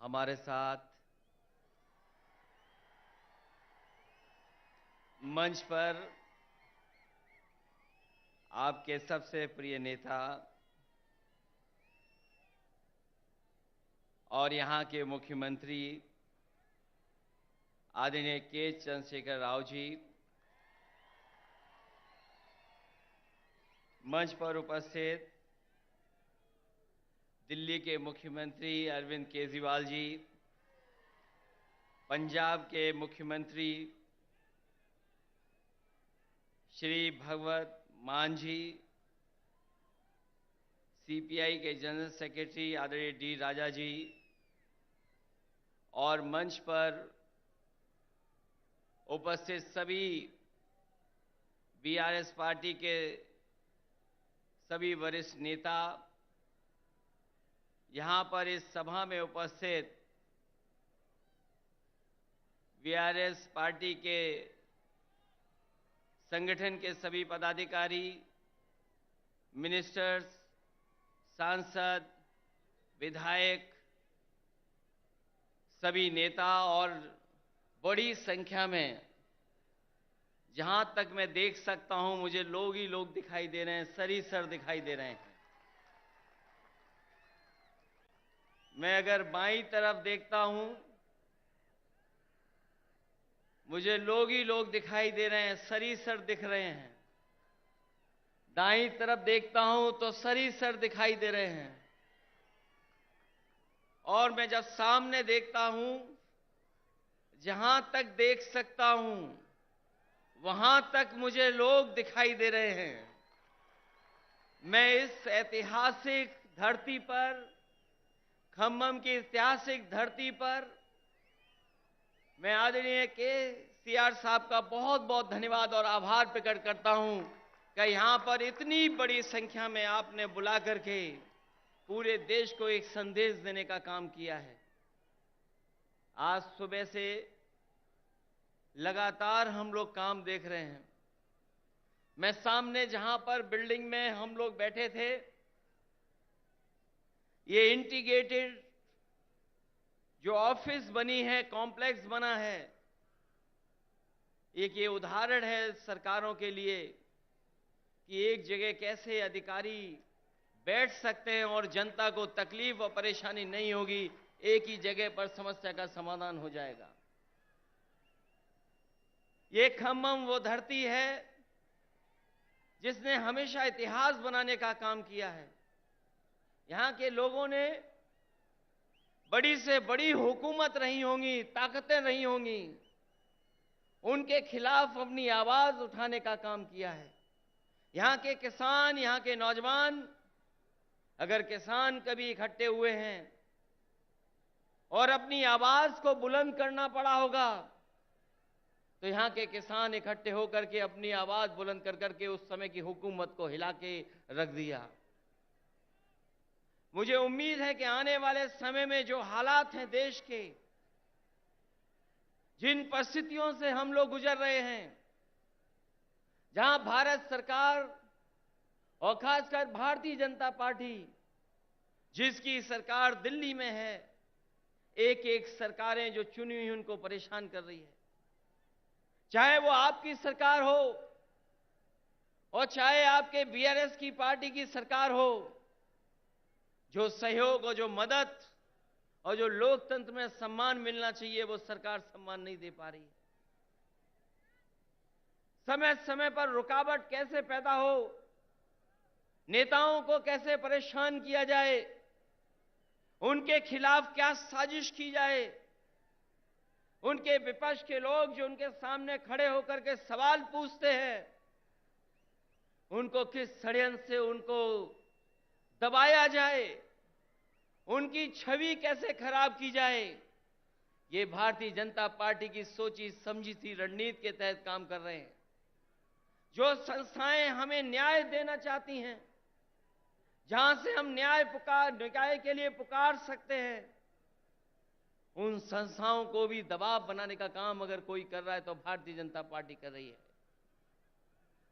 हमारे साथ मंच पर आपके सबसे प्रिय नेता और यहाँ के मुख्यमंत्री आदरणीय के चंद्रशेखर राव जी, मंच पर उपस्थित दिल्ली के मुख्यमंत्री अरविंद केजरीवाल जी, पंजाब के मुख्यमंत्री श्री भगवत मान जी, सीपीआई के जनरल सेक्रेटरी आदरणीय डी राजा जी और मंच पर उपस्थित सभी बीआरएस पार्टी के सभी वरिष्ठ नेता, यहां पर इस सभा में उपस्थित बीआरएस पार्टी के संगठन के सभी पदाधिकारी, मिनिस्टर्स, सांसद, विधायक, सभी नेता और बड़ी संख्या में, जहां तक मैं देख सकता हूं मुझे लोग ही लोग दिखाई दे रहे हैं, सर दिखाई दे रहे हैं। मैं अगर बाईं तरफ देखता हूं मुझे लोग ही लोग दिखाई दे रहे हैं, सर दिख रहे हैं। दाईं तरफ देखता हूं तो सर दिखाई दे रहे हैं। और मैं जब सामने देखता हूं, जहां तक देख सकता हूं वहां तक मुझे लोग दिखाई दे रहे हैं। मैं इस ऐतिहासिक धरती पर, खम्मम की ऐतिहासिक धरती पर, मैं आदरणीय केसीआर साहब का बहुत बहुत धन्यवाद और आभार प्रकट करता हूं कि यहां पर इतनी बड़ी संख्या में आपने बुला करके पूरे देश को एक संदेश देने का काम किया है। आज सुबह से लगातार हम लोग काम देख रहे हैं। मैं सामने जहां पर बिल्डिंग में हम लोग बैठे थे, ये इंटीग्रेटेड जो ऑफिस बनी है, कॉम्प्लेक्स बना है, एक ये उदाहरण है सरकारों के लिए कि एक जगह कैसे अधिकारी बैठ सकते हैं और जनता को तकलीफ और परेशानी नहीं होगी, एक ही जगह पर समस्या का समाधान हो जाएगा। ये खम्मम वो धरती है जिसने हमेशा इतिहास बनाने का काम किया है। यहां के लोगों ने बड़ी से बड़ी हुकूमत रही होंगी, ताकतें रही होंगी, उनके खिलाफ अपनी आवाज उठाने का काम किया है। यहां के किसान, यहां के नौजवान, अगर किसान कभी इकट्ठे हुए हैं और अपनी आवाज को बुलंद करना पड़ा होगा, तो यहां के किसान इकट्ठे होकर के अपनी आवाज बुलंद कर करके उस समय की हुकूमत को हिला के रख दिया। मुझे उम्मीद है कि आने वाले समय में जो हालात हैं देश के, जिन परिस्थितियों से हम लोग गुजर रहे हैं, जहां भारत सरकार और खासकर भारतीय जनता पार्टी, जिसकी सरकार दिल्ली में है, एक एक सरकारें जो चुनी हुई उनको परेशान कर रही है। चाहे वो आपकी सरकार हो और चाहे आपके बीआरएस की पार्टी की सरकार हो, जो सहयोग और जो मदद और जो लोकतंत्र में सम्मान मिलना चाहिए वो सरकार सम्मान नहीं दे पा रही है। समय समय पर रुकावट कैसे पैदा हो, नेताओं को कैसे परेशान किया जाए, उनके खिलाफ क्या साजिश की जाए, उनके विपक्ष के लोग जो उनके सामने खड़े होकर के सवाल पूछते हैं, उनको किस षड्यंत्र से उनको दबाया जाए, उनकी छवि कैसे खराब की जाए, ये भारतीय जनता पार्टी की सोची समझी सी रणनीति के तहत काम कर रहे हैं। जो संस्थाएं हमें न्याय देना चाहती हैं, जहां से हम न्याय के लिए पुकार सकते हैं, उन संस्थाओं को भी दबाव बनाने का काम अगर कोई कर रहा है तो भारतीय जनता पार्टी कर रही है।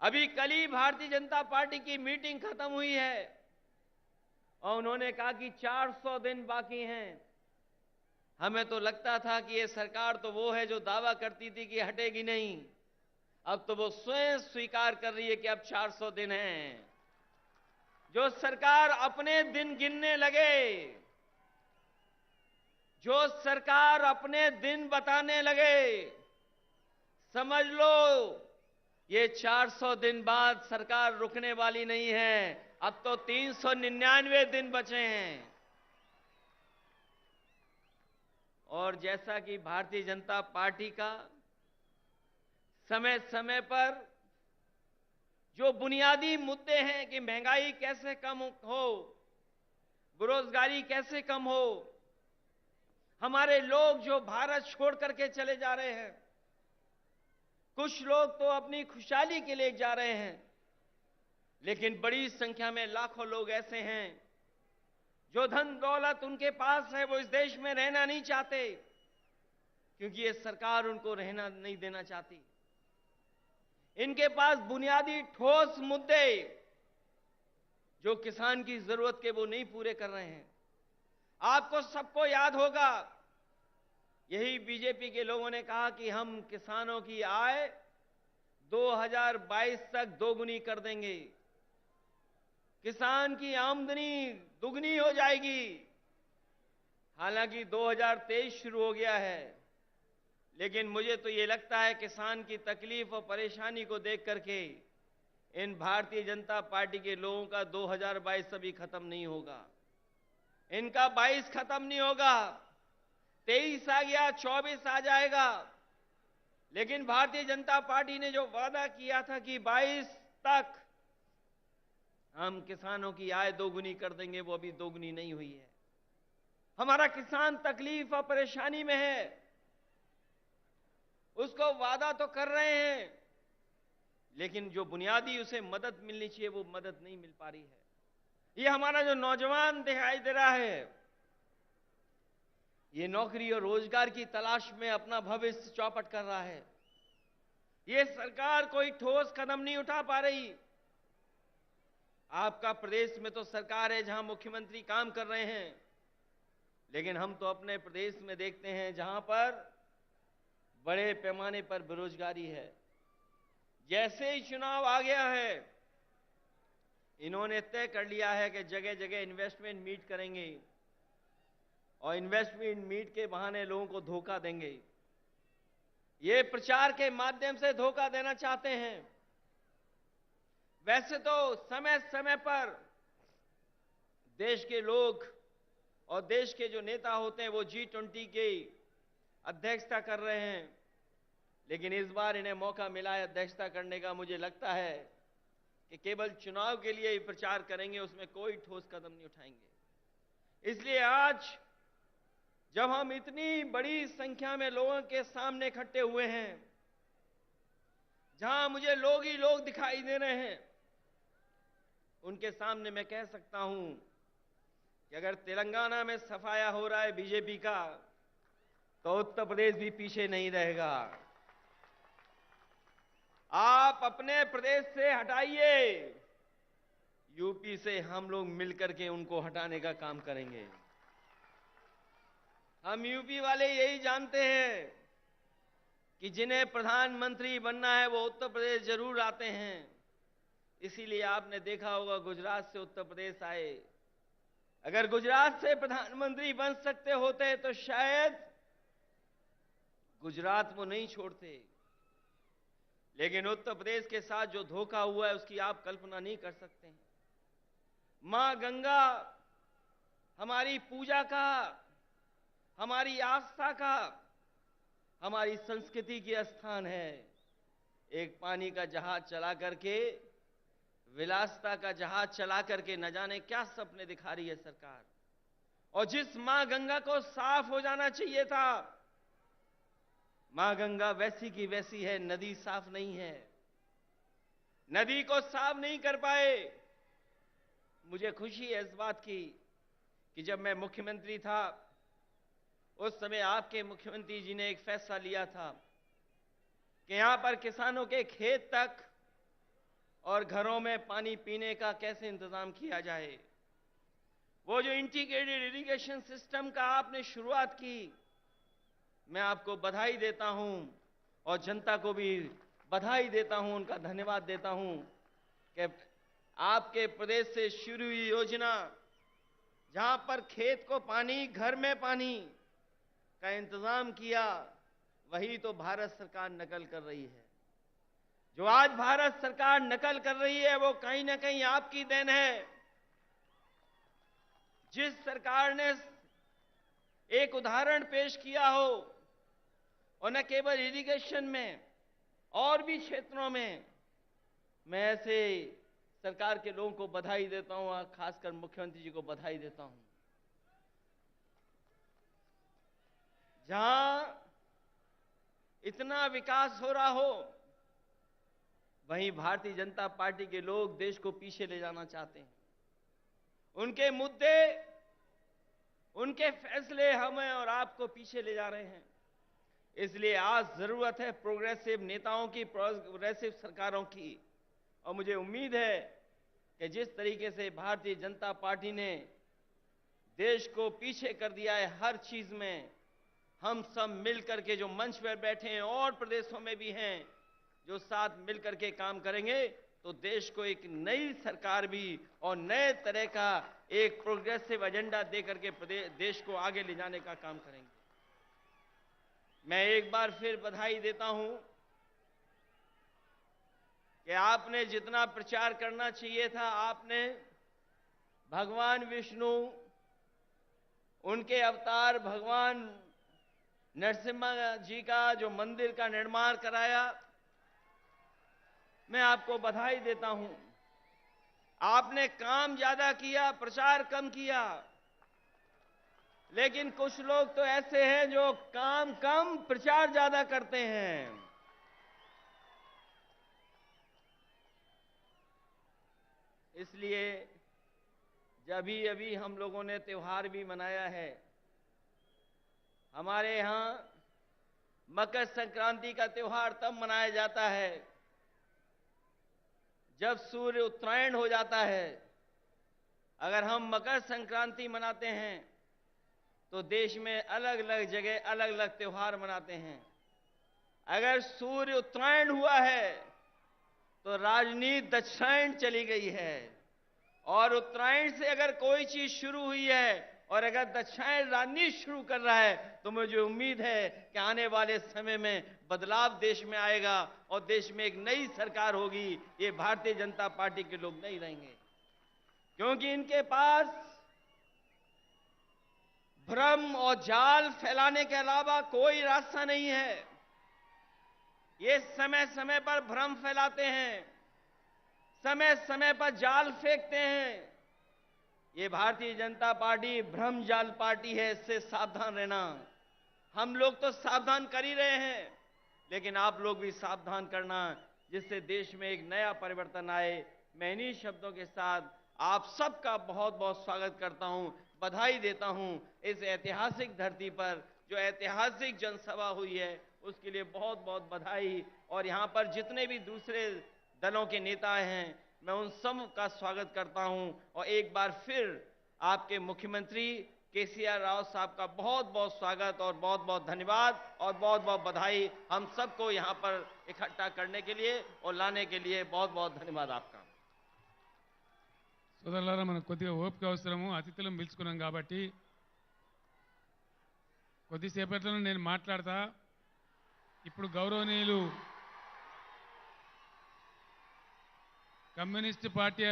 अभी कल ही भारतीय जनता पार्टी की मीटिंग खत्म हुई है और उन्होंने कहा कि 400 दिन बाकी हैं हमें तो लगता था कि ये सरकार तो वो है जो दावा करती थी कि हटेगी नहीं। अब तो वो स्वयं स्वीकार कर रही है कि अब 400 दिन हैं। जो सरकार अपने दिन गिनने लगे, जो सरकार अपने दिन बताने लगे, समझ लो ये 400 दिन बाद सरकार रुकने वाली नहीं है। अब तो 399 दिन बचे हैं। और जैसा कि भारतीय जनता पार्टी का समय समय पर जो बुनियादी मुद्दे हैं कि महंगाई कैसे कम हो, बेरोजगारी कैसे कम हो, हमारे लोग जो भारत छोड़ करके चले जा रहे हैं, कुछ लोग तो अपनी खुशहाली के लिए जा रहे हैं, लेकिन बड़ी संख्या में लाखों लोग ऐसे हैं जो धन दौलत उनके पास है, वो इस देश में रहना नहीं चाहते, क्योंकि ये सरकार उनको रहना नहीं देना चाहती। इनके पास बुनियादी ठोस मुद्दे जो किसान की जरूरत के वो नहीं पूरे कर रहे हैं। आपको सबको याद होगा, यही बीजेपी के लोगों ने कहा कि हम किसानों की आय 2022 तक दोगुनी कर देंगे, किसान की आमदनी दुगनी हो जाएगी। हालांकि 2023 शुरू हो गया है, लेकिन मुझे तो ये लगता है किसान की तकलीफ और परेशानी को देख करके इन भारतीय जनता पार्टी के लोगों का 2022 अभी खत्म नहीं होगा। इनका 22 खत्म नहीं होगा, 23 आ गया, 24 आ जाएगा, लेकिन भारतीय जनता पार्टी ने जो वादा किया था कि 22 तक हम किसानों की आय दोगुनी कर देंगे, वो अभी दोगुनी नहीं हुई है। हमारा किसान तकलीफ और परेशानी में है, उसको वादा तो कर रहे हैं, लेकिन जो बुनियादी उसे मदद मिलनी चाहिए वो मदद नहीं मिल पा रही है। ये हमारा जो नौजवान दिखाई दे रहा है, ये नौकरी और रोजगार की तलाश में अपना भविष्य चौपट कर रहा है। ये सरकार कोई ठोस कदम नहीं उठा पा रही। आपका प्रदेश में तो सरकार है जहां मुख्यमंत्री काम कर रहे हैं, लेकिन हम तो अपने प्रदेश में देखते हैं जहां पर बड़े पैमाने पर बेरोजगारी है। जैसे ही चुनाव आ गया है, इन्होंने तय कर लिया है कि जगह जगह इन्वेस्टमेंट मीट करेंगे और इन्वेस्टमेंट मीट के बहाने लोगों को धोखा देंगे। ये प्रचार के माध्यम से धोखा देना चाहते हैं। वैसे तो समय समय पर देश के लोग और देश के जो नेता होते हैं वो G20 की अध्यक्षता कर रहे हैं, लेकिन इस बार इन्हें मौका मिला है अध्यक्षता करने का। मुझे लगता है कि केवल चुनाव के लिए ही प्रचार करेंगे, उसमें कोई ठोस कदम नहीं उठाएंगे। इसलिए आज जब हम इतनी बड़ी संख्या में लोगों के सामने इकट्ठे हुए हैं, जहां मुझे लोग ही लोग दिखाई दे रहे हैं, उनके सामने मैं कह सकता हूं कि अगर तेलंगाना में सफाया हो रहा है बीजेपी का, तो उत्तर प्रदेश भी पीछे नहीं रहेगा। आप अपने प्रदेश से हटाइए, यूपी से हम लोग मिलकर के उनको हटाने का काम करेंगे। हम यूपी वाले यही जानते हैं कि जिन्हें प्रधानमंत्री बनना है वो उत्तर प्रदेश जरूर आते हैं। इसीलिए आपने देखा होगा गुजरात से उत्तर प्रदेश आए। अगर गुजरात से प्रधानमंत्री बन सकते होते तो शायद गुजरात वो नहीं छोड़ते, लेकिन उत्तर प्रदेश के साथ जो धोखा हुआ है उसकी आप कल्पना नहीं कर सकते हैं। मां गंगा हमारी पूजा का, हमारी आस्था का, हमारी संस्कृति की स्थान है। एक पानी का जहाज चला करके, विलासिता का जहाज चला करके न जाने क्या सपने दिखा रही है सरकार। और जिस मां गंगा को साफ हो जाना चाहिए था, मां गंगा वैसी की वैसी है, नदी साफ नहीं है, नदी को साफ नहीं कर पाए। मुझे खुशी है इस बात की कि जब मैं मुख्यमंत्री था उस समय आपके मुख्यमंत्री जी ने एक फैसला लिया था कि यहां पर किसानों के खेत तक और घरों में पानी पीने का कैसे इंतजाम किया जाए। वो जो इंटीग्रेटेड इरिगेशन सिस्टम का आपने शुरुआत की, मैं आपको बधाई देता हूं और जनता को भी बधाई देता हूं, उनका धन्यवाद देता हूं कि आपके प्रदेश से शुरू हुई योजना, जहां पर खेत को पानी, घर में पानी का इंतजाम किया, वही तो भारत सरकार नकल कर रही है। जो आज भारत सरकार नकल कर रही है वो कहीं ना कहीं आपकी देन है। जिस सरकार ने एक उदाहरण पेश किया हो, और न केवल इरिगेशन में और भी क्षेत्रों में, मैं ऐसे सरकार के लोगों को बधाई देता हूं और खासकर मुख्यमंत्री जी को बधाई देता हूं। जहां इतना विकास हो रहा हो, वहीं भारतीय जनता पार्टी के लोग देश को पीछे ले जाना चाहते हैं। उनके मुद्दे, उनके फैसले हमें और आपको पीछे ले जा रहे हैं। इसलिए आज जरूरत है प्रोग्रेसिव नेताओं की, प्रोग्रेसिव सरकारों की। और मुझे उम्मीद है कि जिस तरीके से भारतीय जनता पार्टी ने देश को पीछे कर दिया है हर चीज में, हम सब मिलकर के जो मंच पर बैठे हैं और प्रदेशों में भी हैं, जो साथ मिलकर के काम करेंगे तो देश को एक नई सरकार भी और नए तरह का एक प्रोग्रेसिव एजेंडा देकर के देश को आगे ले जाने का काम करेंगे। मैं एक बार फिर बधाई देता हूं कि आपने जितना प्रचार करना चाहिए था, आपने भगवान विष्णु, उनके अवतार भगवान नरसिम्हा जी का जो मंदिर का निर्माण कराया, मैं आपको बधाई देता हूं। आपने काम ज्यादा किया, प्रचार कम किया, लेकिन कुछ लोग तो ऐसे हैं जो काम कम प्रचार ज्यादा करते हैं। इसलिए जब अभी हम लोगों ने त्योहार भी मनाया है, हमारे यहां मकर संक्रांति का त्योहार तब मनाया जाता है जब सूर्य उत्तरायण हो जाता है। अगर हम मकर संक्रांति मनाते हैं तो देश में अलग अलग जगह अलग अलग त्योहार मनाते हैं। अगर सूर्य उत्तरायण हुआ है तो राजनीति दक्षिणायन चली गई है, और उत्तरायण से अगर कोई चीज शुरू हुई है और अगर दक्षिणायन राजनीति शुरू कर रहा है, तो मुझे उम्मीद है कि आने वाले समय में बदलाव देश में आएगा और देश में एक नई सरकार होगी। ये भारतीय जनता पार्टी के लोग नहीं रहेंगे, क्योंकि इनके पास भ्रम और जाल फैलाने के अलावा कोई रास्ता नहीं है। ये समय समय पर भ्रम फैलाते हैं, समय समय पर जाल फेंकते हैं। ये भारतीय जनता पार्टी भ्रम जाल पार्टी है, इससे सावधान रहना। हम लोग तो सावधान कर ही रहे हैं, लेकिन आप लोग भी सावधान करना, जिससे देश में एक नया परिवर्तन आए। मैं इन्हीं शब्दों के साथ आप सबका बहुत बहुत स्वागत करता हूं, बधाई देता हूं। इस ऐतिहासिक धरती पर जो ऐतिहासिक जनसभा हुई है, उसके लिए बहुत बहुत बधाई। और यहां पर जितने भी दूसरे दलों के नेता हैं, मैं उन सब का स्वागत करता हूं। और एक बार फिर आपके मुख्यमंत्री केसीआर राव साहब का बहुत बहुत स्वागत और बहुत बहुत धन्यवाद और बहुत बहुत बधाई, हम सबको यहां पर इकट्ठा करने के लिए और लाने के लिए बहुत बहुत धन्यवाद आपका। సోదరులారా, మనకు కొద్దిగా ఓపిక అవసరము. అతిథులను పిలుచుకున్నాం కాబట్టి కొద్దిసేపట్లో నేను మాట్లాడతా. ఇప్పుడు గౌరవనీయులు కమ్యూనిస్ట్ పార్టీ